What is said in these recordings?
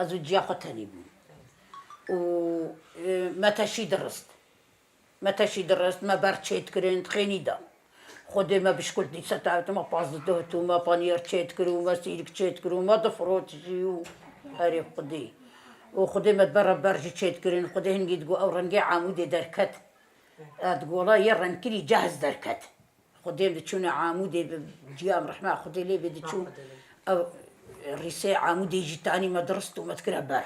أزوجي أخوتني بون ومتى درست ما برچيت كرين تخيني دا خودي ما بشكل دي ستعبت ما بازدوتو ما بانير تشيت كرو ما سيرك تشيت كرو ما دفروت جيو هاري خودي وخودي ما تبرا برجي تشيت كرين خودي هنجي تقو أو رنجي عامودي دركت تقول يرن كلي جاهز دركت خودي بدتشونا عامودي بجيام رحمة خودي لي بدتشون أو الرساء عامودي جيتاني ما درست وما تكره بار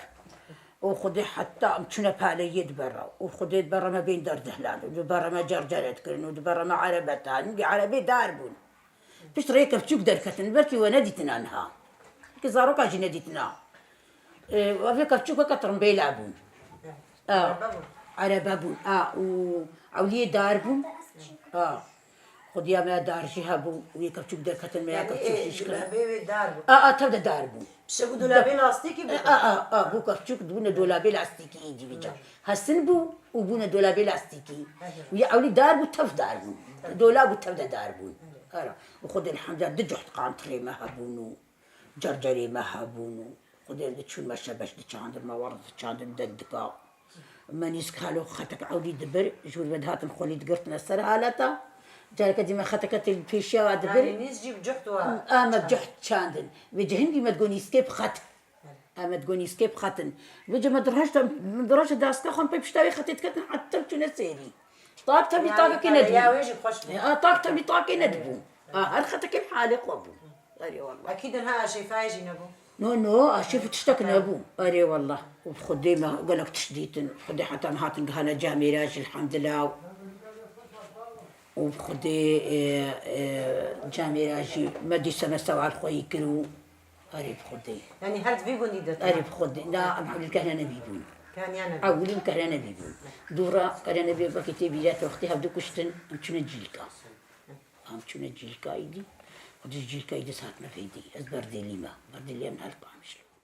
وخذي حتى مشنا بالي برا وخذيت برا ما بين دار دهلان وبرا ما جرجرت كرن وبرا ما عربتان بعربي داربون فيش ريك بتشوف دركتن بركي ونديتنا انها كزاروك اجي نديتنا وفيك بتشوف كترم بيلعبون عربابون وعولي داربون خذ يا ما دار شهابو ويك بتشوف دركتن ما ياك بتشوف شكلها تبدا داربون بشكو دولابي لاستيكي بوك بتشوف دونا دولابي لاستيكي يجي بيجا هالسنبو وبونا دولابي لاستيكي ويا عولي داربو تف داربون دولابو تبدا داربون وخذ الحمد لله دجحت قانتري ما هبونو جرجري ما هبونو خذ تشون ما شبش دشاند ما ورد دشاند ددكا ما نسكالو خاتك عولي دبر جول بدهات نخولي دقرتنا السرهالتا جالك ديما خاتك الفيشيا دبر يعني نسجي بجحتوا ما بجحت شاندن بجهندي ما تقولي سكيب خات ما تقولي سكيب خاتن بيجي ما درجة داستا خون بيشتري خاتي تكتن حتى تشونا سيري طاق تبي طاقك ندبو يا ويجي خوش طاق تبي طاقك ندبو هاد خاتك بحالي قبو أري والله اكيد انها شايفاه يجي نبو نو اشوف تشتك نبو أري والله وخدي ما قالك تشديتن خدي حتى هاتن هنا جاميراج الحمد لله وخدي جاميراجي ما دي سنة سوا الخوي كرو أري بخدي يعني هل تبيبون ديدت أري بخدي لا أقول الكهنة بيبون كان يعني أقول الكهنة بيبون دورا كهنة بيبقى كتابي جات وقتها بدو كشتن أمشون الجيلكا أمشون الجيلكا إيدي ودي الجيلكا إيدي ساعتنا في إيدي أزبر دي ليما بردي ليما هالقامش